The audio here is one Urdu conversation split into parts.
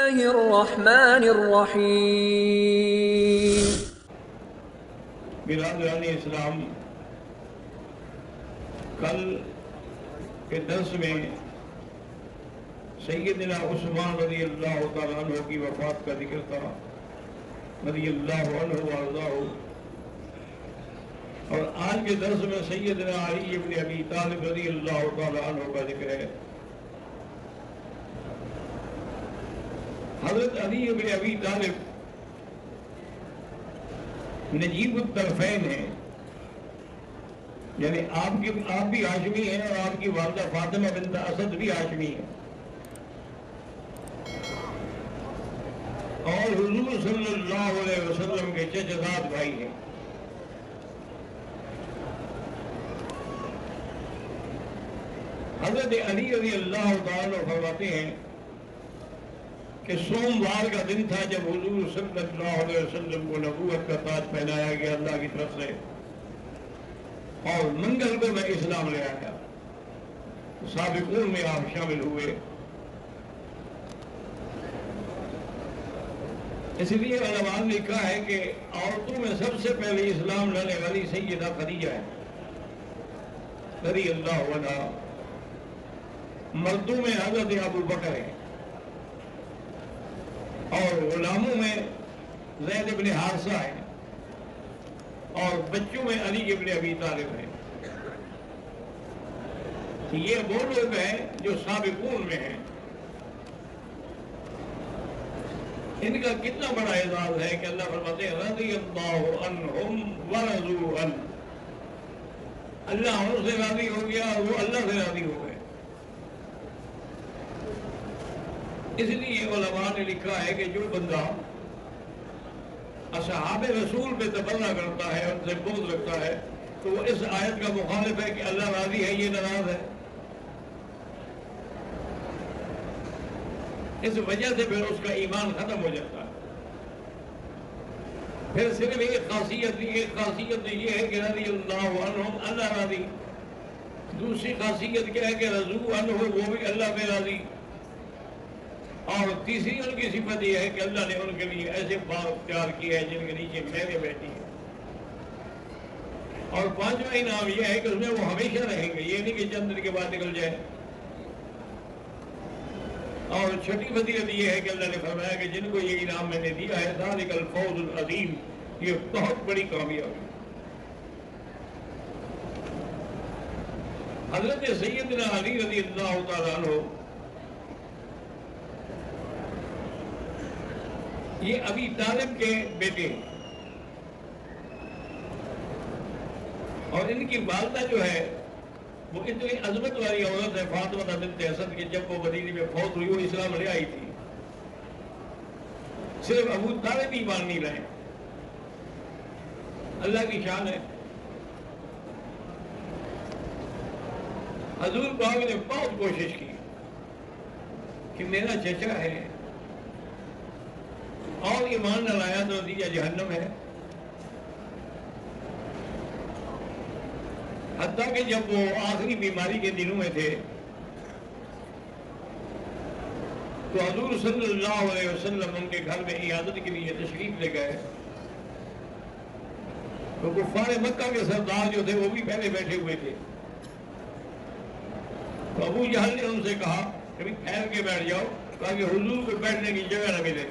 الله الرحمن الرحيم. برادران اسلام، کل کے درس میں سیدنا عثمان رضی اللہ تعالیٰ عنہ کی وفات کا ذکر تھا، رضی اللہ عنہ وارضاہ، اور آج کے درس میں سیدنا علی بن ابی طالب رضی اللہ تعالیٰ عنہ کا ذکر ہے۔ حضرت علی بن ابی طالب نجیب الطرفین ہیں، یعنی آپ بھی ہاشمی ہیں اور آپ کی والدہ فاطمہ بنت اسد بھی ہاشمی ہیں، اور حضور صلی اللہ علیہ وسلم کے چچا زاد بھائی ہیں۔ حضرت علی رضی اللہ تعالیٰ فرماتے ہیں کہ سوموار کا دن تھا جب حضور صلی اللہ علیہ وسلم کو نبوت کا تاج پہنایا گیا اللہ کی طرف سے، اور منگل کو میں اسلام لے آیا، سابقون میں آپ شامل ہوئے۔ اس لیے علماء نے لکھا ہے کہ عورتوں میں سب سے پہلے اسلام لانے والی سیدہ خدیجہ ہے رضی اللہ عنہا، مردوں میں حضرت ابو بکر ہے، اور غلاموں میں زید بن حارثہ ہے، اور بچوں میں علی بن ابی طالب ہے۔ یہ وہ لوگ ہیں جو سابقون میں ہیں۔ ان کا کتنا بڑا اعزاز ہے کہ اللہ فرماتے ہیں رضی اللہ عنہم ورضوا عنہ، اللہ ان سے راضی ہو گیا اور وہ اللہ سے راضی ہو گئے۔ اس لیے علماء نے لکھا ہے کہ جو بندہ اصحاب رسول پہ تبرہ کرتا ہے، ان سے بغض رکھتا ہے، تو وہ اس آیت کا مخالف ہے کہ اللہ راضی ہے یہ ناراض ہے۔ اس وجہ سے پھر اس کا ایمان ختم ہو جاتا ہے۔ پھر صرف ایک خاصیت یہ ہے کہ رضی اللہ عنہم اللہ راضی، دوسری خاصیت کیا ہے کہ رضوا عنہ وہ بھی اللہ پہ راضی، اور تیسری ان کی صفت یہ ہے کہ اللہ نے ان کے لیے ایسے باغ اختیار کیے ہیں جن کے نیچے مہریں بہتی ہیں، اور پانچواں انعام یہ ہے کہ اس میں وہ ہمیشہ رہیں گے، یہ نہیں کہ چند دن کے بعد نکل جائے۔ اور چھٹی فضیلت یہ ہے کہ اللہ نے فرمایا کہ جن کو یہ انعام میں نے دیا ہے ذالک الفوز العظیم، یہ بہت بڑی کامیابی۔ حضرت سیدنا علی رضی اللہ تعالیٰ عنہ یہ ابی طالب کے بیٹے ہیں، اور ان کی والدہ جو ہے وہ اتنی عظمت والی عورت ہے فاطمہ بنت اسد کہ جب وہ مدینے میں فوت ہوئی وہ اسلام لے آئی تھی، صرف ابو طالب ہی ایمان نہیں لائے۔ اللہ کی شان ہے۔ حضور پاک نے بہت کوشش کی کہ میرا چچا ہے اور ایمان نہ لایا تو نتیجہ جہنم ہے۔ حتیٰ کہ جب وہ آخری بیماری کے دنوں میں تھے تو حضور صلی اللہ علیہ وسلم ان کے گھر میں عیادت کے لیے تشریف لے گئے، تو کفار مکہ کے سردار جو تھے وہ بھی پہلے بیٹھے ہوئے تھے، تو ابو جہل نے ان سے کہا کہ ٹھہر کے بیٹھ جاؤ تاکہ حضور کو بیٹھنے کی جگہ نہ ملے۔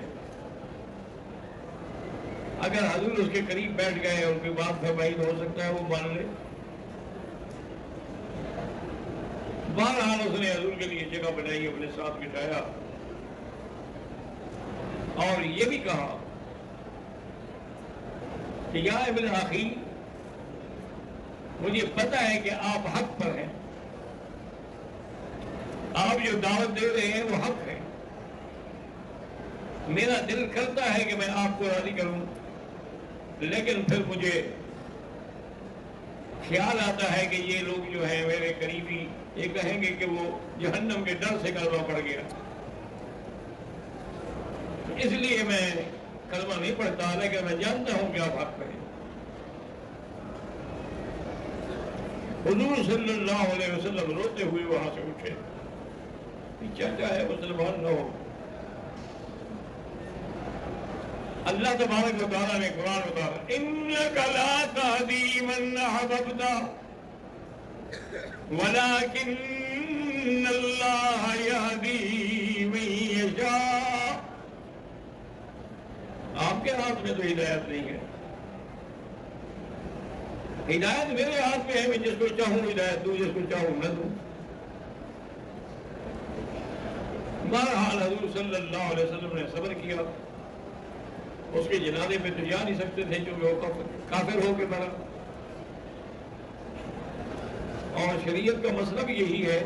اگر حضور اس کے قریب بیٹھ گئے ان کی بات فرمائی تو ہو سکتا ہے وہ مان لے۔ بہرحال اس نے حضور کے لیے جگہ بنائی، اپنے ساتھ بٹھایا، اور یہ بھی کہا کہ یا ابن اخی، مجھے پتہ ہے کہ آپ حق پر ہیں، آپ جو دعوت دے رہے ہیں وہ حق ہے، میرا دل کرتا ہے کہ میں آپ کو راضی کروں، لیکن پھر مجھے خیال آتا ہے کہ یہ لوگ جو ہیں میرے قریبی یہ کہیں گے کہ وہ جہنم کے ڈر سے کلمہ پڑھ گیا، اس لیے میں کلمہ نہیں پڑھتا، لیکن میں جانتا ہوں کہ آپ حق پر ہیں۔ حضور صلی اللہ علیہ وسلم روتے ہوئے وہاں سے اٹھے، چچا ہے مسلمان نہ ہو، اللہ تبارک و تعالیٰ نے قرآن اتارا انک لا تہدی من احببت ولکن اللہ یہدی من یشاء. آپ کے ہاتھ میں تو ہدایت نہیں ہے، ہدایت میرے ہاتھ میں ہے. میں جس کو چاہوں ہدایت دوں، جس کو چاہوں نہ دوں. بہرحال حضور صلی اللہ علیہ وسلم نے صبر کیا. اس کے جنازے میں تو جا نہیں سکتے تھے کیونکہ وہ کافر ہو کے مرا. اور شریعت کا مطلب یہی ہے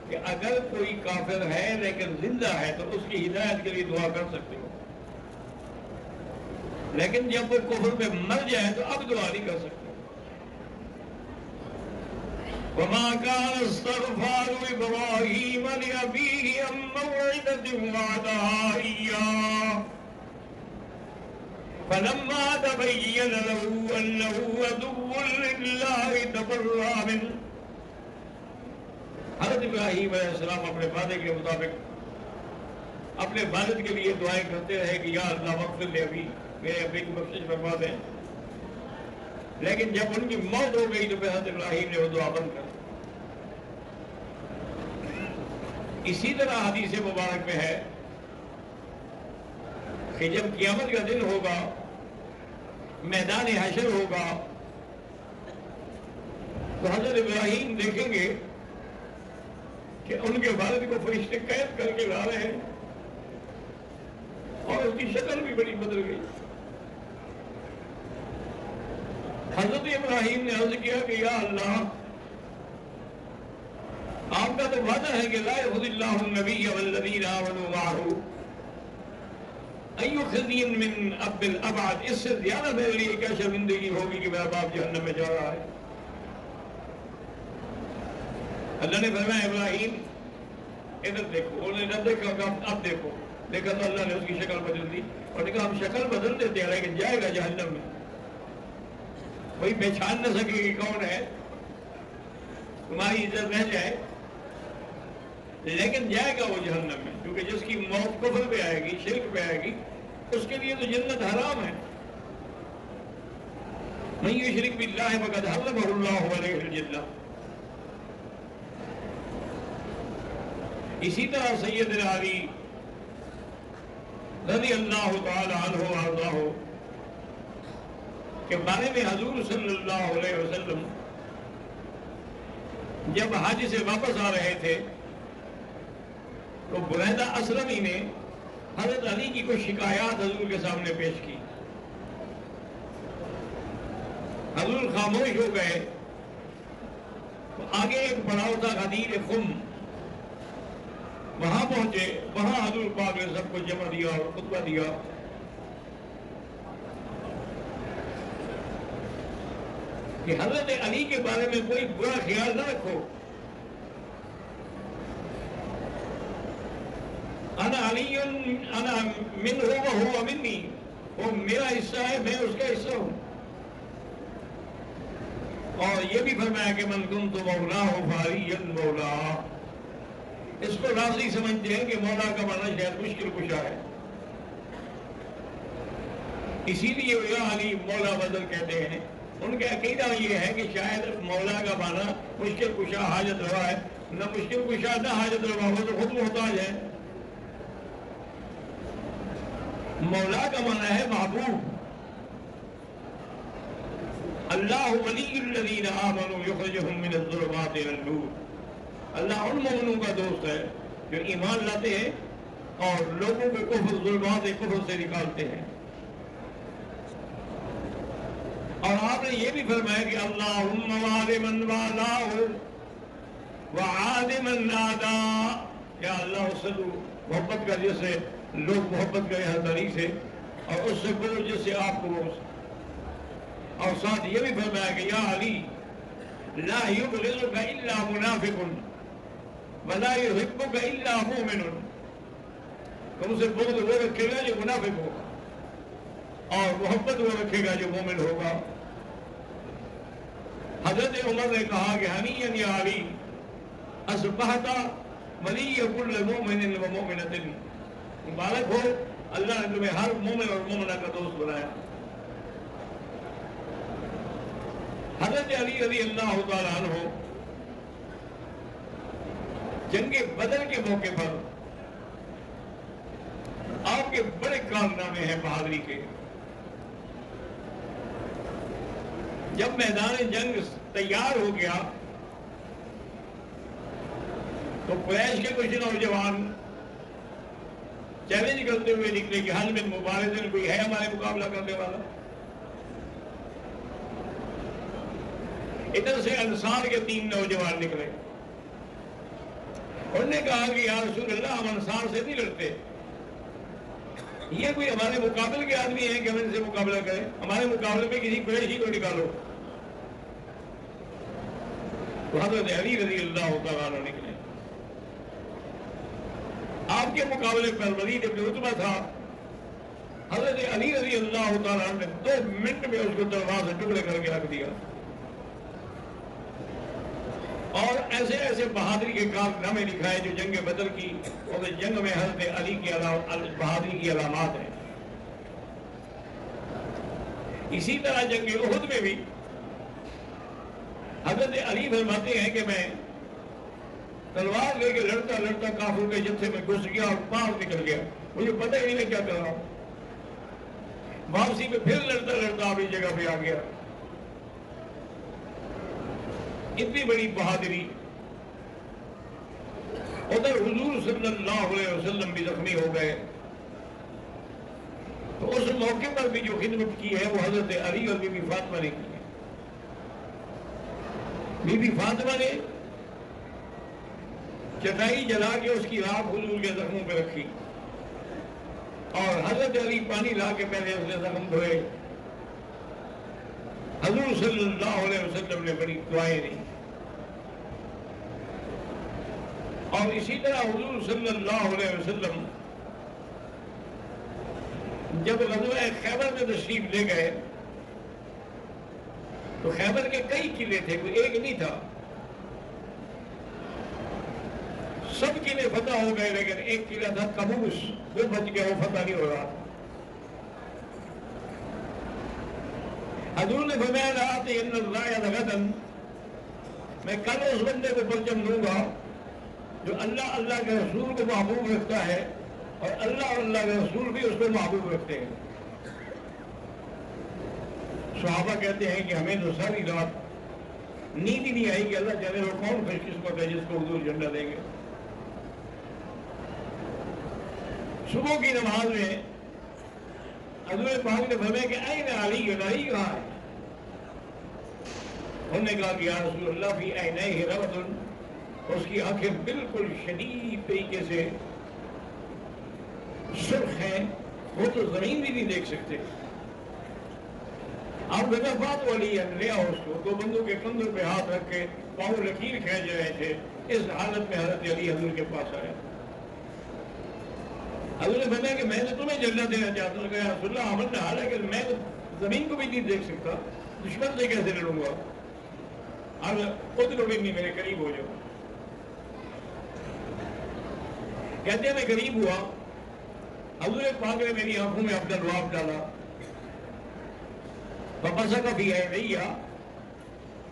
کہ اگر کوئی کافر ہے لیکن زندہ ہے تو اس کی ہدایت کے لیے دعا کر سکتے ہو، لیکن جب وہ کفر میں مر جائے تو اب دعا نہیں کر سکتے. وما كان استغفار إبراهيم لأبيه عن موعدة وعدها إياه فلما تبين له أنه عدو لله تبرأ منه. حضرت ابراہیم علیہ السلام اپنے وعدے کے مطابق اپنے والد کے لیے دعائیں کرتے رہے کہ یا اللہ مغفر لے ابھی، میرے ابی کی بخشش فرما دیں. لیکن جب ان کی موت ہو گئی تو پھر حضرت ابراہیم نے وہ دعا بند کر. اسی طرح حدیث مبارک میں ہے کہ جب قیامت کا دن ہوگا، میدان حشر ہوگا، تو حضرت ابراہیم دیکھیں گے کہ ان کے والد کو فرشتے قید کر کے لا رہے ہیں اور اس کی شکل بھی بڑی بدل گئی. حضرت ابراہیم نے عرض کیا کہ یا اللہ، آپ کا تو وعدہ ہے کہ لا یخذ اللہ النبی والذین آمنوا معہ ای خزی من اب الابعد. اس سے زیادہ میرے لیے کیا شرمندگی ہوگی کہ میرا باپ جہنم میں جا رہا ہے. اللہ نے فرمایا ابراہیم ادھر دیکھو. انہوں نے نہ دیکھا کہ اب دیکھو. دیکھا تو اللہ نے اس کی شکل بدل دی اور نے کہا ہم شکل بدل دیتے ہیں لیکن جائے گا جہنم میں. کوئی پہچان نہ سکے کہ کون ہے، تمہاری عزت رہ جائے لیکن جائے گا وہ جہنم میں. کیونکہ جس کی موت کفر پہ آئے گی، شرک پہ آئے گی، اس کے لیے تو جنت حرام ہے. من یشرک باللہ فقد حرمہ اللہ علیہ الجنہ. اسی طرح سیدنا علی رضی اللہ تعالی عنہ وارضاہ کے بارے میں حضور صلی اللہ علیہ وسلم جب حج سے واپس آ رہے تھے تو بریدہ اسلمی نے حضرت علی کی کچھ شکایات حضور کے سامنے پیش کی. حضور خاموش ہو گئے تو آگے ایک پڑاؤ تھا غدیر خم، وہاں پہنچے. وہاں حضور پاک نے سب کو جمع دیا اور خطبہ دیا. کہ حضرت علی کے بارے میں کوئی برا خیال نہ رکھو. انا علی انا منہ وہو منی، وہ میرا حصہ ہے، میں اس کا حصہ ہوں. اور یہ بھی فرمایا کہ من کنت مولاہ فعلی مولا. اس کو راضی سمجھتے ہیں کہ مولا کا معنی شاید مشکل کشا ہے، اسی لیے یا علی مولا بدل کہتے ہیں. ان کا عقیدہ یہ ہے کہ شاید مولا کا معنی مشکل کشا حاجت روا ہے. نہ مشکل کشا نہ حاجت روا ہو تو خود محتاج ہے. مولا کا معنی ہے محبوب. اللہ ولی الذین آمنوا یخرجہم من الظلمات الی النور. اللہ ان مومنوں کا دوست ہے جو ایمان لاتے ہیں اور لوگوں کے کفر ظلمات کفر سے نکالتے ہیں. اور آپ نے یہ بھی فرمایا کہ اللہم وعد من والاہ وعاد من عاداہ. یا اللہ اس سے محبت کر جیسے لوگ محبت کرے ہر طریق سے، اور اس سے بڑھ جس سے آپ کو روز. اور ساتھ یہ بھی فرمایا کہ یا علی لا یبغضک الا منافق ولا یحبک الا مومن. تم سے بغض وہ رکھے گا جو منافق ہوگا اور محبت وہ رکھے گا جو مومن ہوگا. حضرت عمر نے کہا کہ ہنیئا یا علی اصبحت ولی کل مومن و مومنۃ. مبارک ہو اللہ نے تمہیں ہر مومن اور مومنہ کا دوست بنایا. حضرت علی رضی اللہ تعالیٰ عنہ جنگ بدر کے موقع پر آپ کے بڑے کارنامے ہیں بہادری کے. جب میدان جنگ تیار ہو گیا تو قریش کے کچھ نوجوان چیلنج کرتے ہوئے نکلے کہ حل من مبارزن کوئی ہے ہمارے مقابلہ کرنے والا. ادھر سے انصار کے 3 نوجوان نکلے. انہوں نے کہا کہ یا رسول اللہ ہم انصار سے نہیں لڑتے, یہ کوئی ہمارے مقابل کے آدمی ہیں کہ ہم ان سے مقابلہ کریں, ہمارے مقابلے میں کسی قریشی کو نکالو. تو حضرت علی رضی اللہ تعالیٰ عنہ نکلے. آپ کے مقابلے پر ولید ابن عتبہ تھا. حضرت علی رضی اللہ تعالیٰ عنہ نے 2 منٹ میں اس کو تلوار سے ٹکڑے کر کے رکھ دیا. اور ایسے ایسے بہادری کے کارنامے دکھائے جو جنگ بدر کی اور جنگ میں حضرت علی کی بہادری کی علامات ہیں. اسی طرح جنگ احد میں بھی حضرت علی فرماتے ہیں کہ میں تلوار لے کے لڑتا لڑتا کافروں کے جتھے میں گھس گیا اور پار نکل گیا, مجھے پتہ ہی نہیں میں کیا کر رہا ہوں. واپسی میں پھر لڑتا لڑتا اپنی جگہ پہ آ گیا. اتنی بڑی بہادری. ادھر حضور صلی اللہ علیہ وسلم بھی زخمی ہو گئے تو اس موقع پر بھی جو خدمت کی ہے وہ حضرت علی اور بی بی فاطمہ نے کی ہے. بی بی فاطمہ نے چٹائی جلا کے اس کی راکھ حضور کے زخموں پہ رکھی اور حضرت علی پانی لا کے پہلے اس نے زخم دھوئے. حضور صلی اللہ علیہ وسلم نے بڑی دعائیں دی. اور اسی طرح حضور صلی اللہ علیہ وسلم جب غزوہ خیبر میں تشریف لے گئے تو خیبر کے کئی قلعے تھے, کوئی ایک نہیں تھا. سب قلعے فتح ہو گئے لیکن ایک قلعہ تھا قبوس, وہ بچ گیا, وہ فتح نہیں ہو رہا. حضور نے فرمایا لآتی ان الرایہ غدا, میں کل اس بندے کو پرچم دوں گا جو اللہ اللہ کے رسول کو محبوب رکھتا ہے اور اللہ اور اللہ کے رسول بھی اس کو محبوب رکھتے ہیں. صحابہ کہتے ہیں کہ ہمیں تو ساری رات نیند ہی نہیں آئی کہ اللہ جانے وہ کون خوش قسمت ہے جس کو حضور جھنڈا دیں گے. صبح کی نماز میں حضور پاک نے فرمایا کہ این علی, علی کہاں ہے؟ انہوں نے کہا کہ یا رسول اللہ فی عینیہ رغد, اس کی آنکھیں بالکل شدید طریقے سے سرخ ہیں, وہ تو زمین بھی نہیں دیکھ سکتے. آپ بات والی لیا اس کو 2 بندوں کے کندھوں پہ ہاتھ رکھ کے پاؤں لکیر کھینچ رہے تھے. اس حالت میں حضرت علی حضور کے پاس آیا. حضور نے فرمایا کہ میں تو تمہیں جھنڈا دینا چاہتا ہوں. کہ یا رسول اللہ عمل نہ حال ہے کہ میں تو زمین کو بھی نہیں دیکھ سکتا, دشمن سے کیسے لڑوں گا؟ اب خود لوگ نہیں, میرے قریب ہو جاؤ. کہتے ہیں میں قریب ہوا, حضور پاک نے میری آنکھوں میں اپنا لعاب ڈالا. بسا کا بھی ہے نہیں آ,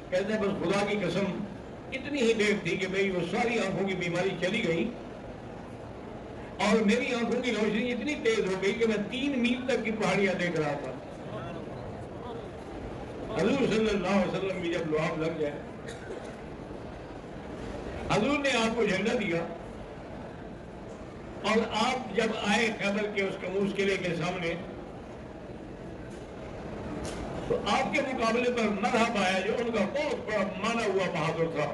کہتے ہیں بس خدا کی قسم اتنی ہی دیر تھی کہ میری وہ ساری آنکھوں کی بیماری چلی گئی اور میری آنکھوں کی روشنی اتنی تیز ہو گئی کہ میں 3 میل تک کی پہاڑیاں دیکھ رہا تھا. حضور صلی اللہ علیہ وسلم بھی جب لعاب لگ گئے, حضور نے آپ کو جھنڈا دیا اور آپ جب آئے خیبر کے اس کموس قلعے کے سامنے تو آپ کے مقابلے پر مرحب آیا جو ان کا بہت بڑا مانا ہوا بہادر تھا.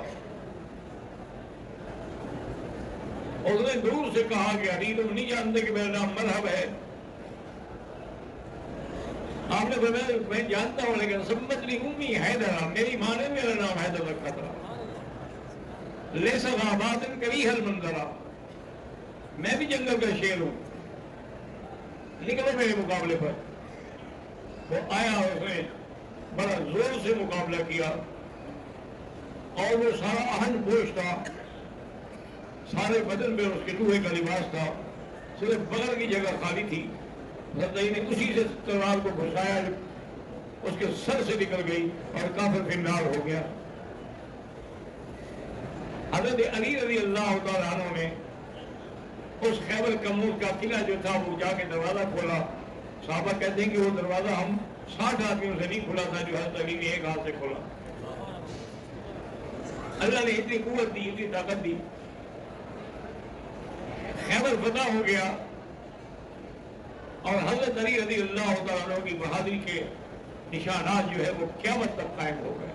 اس نے دور سے کہا کہ علی تم نہیں جانتے کہ میرا نام مرحب ہے؟ آپ نے فرمایا میں جانتا ہوں لیکن سمتنی امی حیدر, میری ماں نے میرا نام حیدر رکھا تھا. لیسا غابات کریہ المنظرہ, میں بھی جنگل کا شیر ہوں, نکلو میرے مقابلے پر. وہ آیا, اس نے بڑا زور سے مقابلہ کیا اور وہ سارا اہن پوش تھا, سارے بدن میں اس کے لوہے کا لباس تھا, صرف بغل کی جگہ خالی تھی، حضرت علی نے اسی سے تلوار کو گھسایا، اس کے سر سے نکل گئی اور کافر فی النار ہو گیا۔ حضرت علی رضی اللہ تعالیٰ عنہ نے اس خیبر کموز کا قلعہ جو تھا وہ جا کے دروازہ کھولا۔ صحابہ کہتے ہیں کہ وہ دروازہ ہم 60 آدمیوں سے نہیں کھلا تھا جو حضرت علی نے ایک ہاتھ سے کھولا۔ اللہ نے اتنی قوت دی، اتنی طاقت دی، خیبر فتح ہو گیا اور حضرت علی رضی اللہ تعالیٰ عنہ کی بہادری کے نشانات جو ہے وہ قیامت تک قائم ہو گئے۔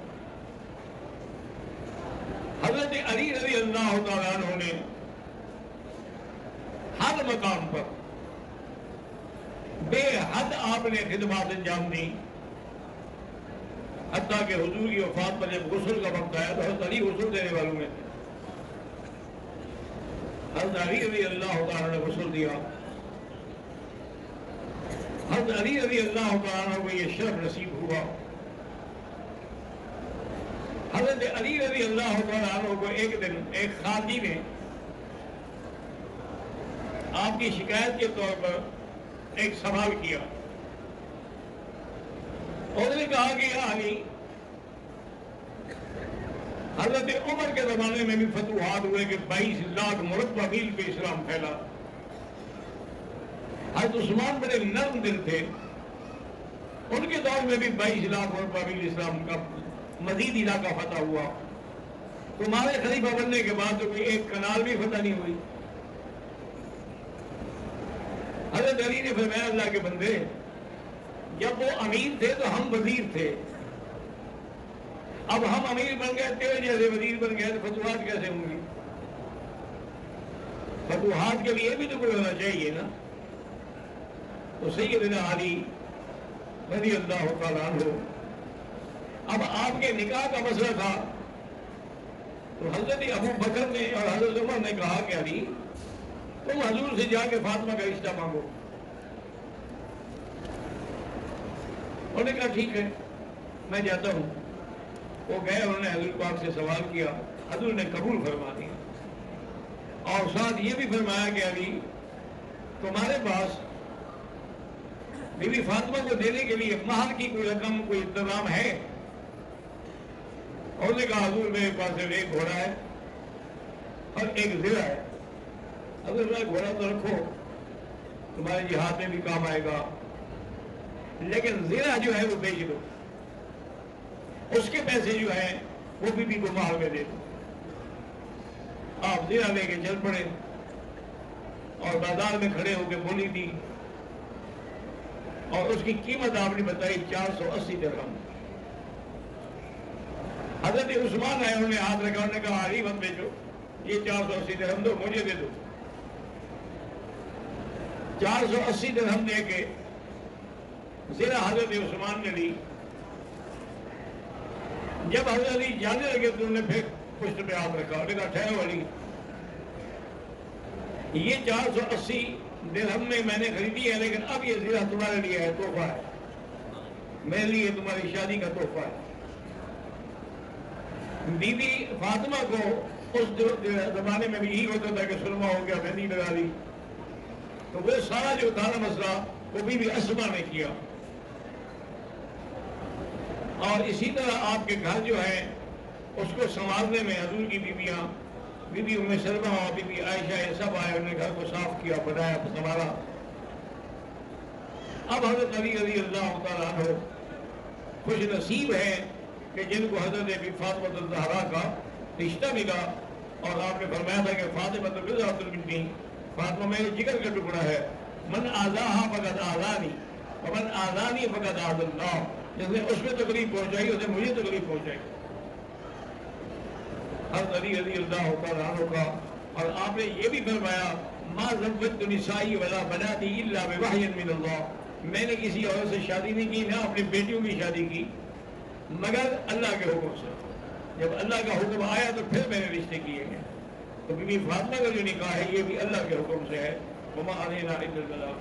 حضرت علی رضی اللہ تعالیٰ عنہ نے ہر مقام پر بے حد آپ نے خدمات انجام دی، حتیٰ کہ حضور کی وفات پر جب غسل کا وقت آیا تو حضرت علی غسل دینے والوں میں تھے۔ حضرت علی رضی اللہ تعالیٰ نے غسل دیا۔ حضرت علی رضی اللہ تعالیٰ کو یہ شرف نصیب ہوا۔ حضرت علی رضی اللہ تعالیٰ کو ایک دن ایک خادی نے آپ کی شکایت کے طور پر ایک سوال کیا۔ اس نے کہا کہ یا علی، حضرت عمر کے زمانے میں بھی فتوحات ہوئے کہ 22 لاکھ مربع میل پہ اسلام پھیلا۔ حضرت عثمان بڑے نرم دل تھے، ان کے دور میں بھی 22 لاکھ مربع میل اسلام کا مزید علاقہ فتح ہوا۔ تمہارے خلیفہ بننے کے بعد تو کوئی ایک کنال بھی فتح نہیں ہوئی۔ حضرت علی نے فرمایا اللہ کے بندے، جب وہ امیر تھے تو ہم وزیر تھے، اب ہم امیر بن گئے، تیرے جیسے وزیر بن گئے، تو فتوحات کیسے ہوں گی؟ فتوحات کے لیے بھی تو کوئی ہونا چاہیے نا۔ تو سیدنا علی رضی اللہ تعالیٰ عنہ، اب آپ کے نکاح کا مسئلہ تھا تو حضرت ابو بکر نے اور حضرت عمر نے کہا کہ علی تم حضور سے جا کے فاطمہ کا رشتہ مانگو۔ انہوں نے کہا ٹھیک ہے میں جاتا ہوں۔ وہ گئے، انہوں نے حضور پاک سے سوال کیا، حضور نے قبول فرما دیا اور ساتھ یہ بھی فرمایا کہ علی تمہارے پاس بی بی فاطمہ کو دینے کے لیے مہر کی کوئی رقم، کوئی انتظام ہے؟ انہوں نے کہا حضور میرے پاس ایک گھوڑا ہے اور ایک زرہ ہے۔ حضور میں گھوڑا تو رکھو، تمہارے جہاد میں بھی کام آئے گا، لیکن زرہ جو ہے وہ بیچ دو، اس کے پیسے جو ہیں وہ بی بی کو مہر میں دے دو۔ آپ زرہ لے کے چل پڑے اور بازار میں کھڑے ہو کے بولی دی اور اس کی قیمت آپ نے بتائی 480 درہم۔ حضرت عثمان آئے، انہوں نے ہاتھ رکھا، انہوں نے کہا علی مت بیچو، یہ 480 درہم دو، مجھے دے دو۔ 480 درہم دے کے زرہ حضرت عثمان نے لی۔ جب حضرت علی جانے لگے تو انہوں نے پھر پشت پہ ہاتھ رکھا، انہوں نے کہا ٹھہرو علی، یہ 480 درہم میں نے خریدی ہے، لیکن اب یہ زرہ تمہارے لیے ہے، تحفہ ہے، میرے لیے تمہاری شادی کا تحفہ ہے۔ بی بی فاطمہ کو اس زمانے میں بھی یہی ہوتا تھا کہ سرما ہو گیا، مہندی لگا لی، تو وہ سارا جو تھا نا مسئلہ وہ بی بی اسما نے کیا۔ اور اسی طرح آپ کے گھر جو ہے اس کو سنبھالنے میں حضور کی بیویاں، بی بی ام سلمہ اور بی بی عائشہ، یہ سب آئے، انہوں نے گھر کو صاف کیا، بنایا، سنبھالا۔ اب حضرت علی رضی اللہ تعالیٰ عنہ خوش نصیب ہے کہ جن کو حضرت بی فاطمہ الزہرا کا رشتہ ملا، اور آپ نے فرمایا تھا کہ فاطمہ بضعۃ منی، فاطمہ میرے جگر کا ٹکڑا ہے، من آذاہا فقد آذانی ومن آذانی فقد آذى اللہ، جس نے اس میں تکلیف پہنچائی اسے مجھے تکلیف پہنچائی۔ حضرت علی رضی اللہ تعالیٰ عنہ کا، اور آپ نے یہ بھی فرمایا ما زوجت نسائی ولا بناتی الا بوحی من اللہ، میں نے کسی عورت سے شادی نہیں کی، نہ اپنی بیٹیوں کی شادی کی مگر اللہ کے حکم سے۔ جب اللہ کا حکم آیا تو پھر میں نے رشتے کیے گئے۔ تو بی بی فاطمہ کا جو نکاح ہے یہ بھی اللہ کے حکم سے ہے۔ وما علینا الا البلاغ۔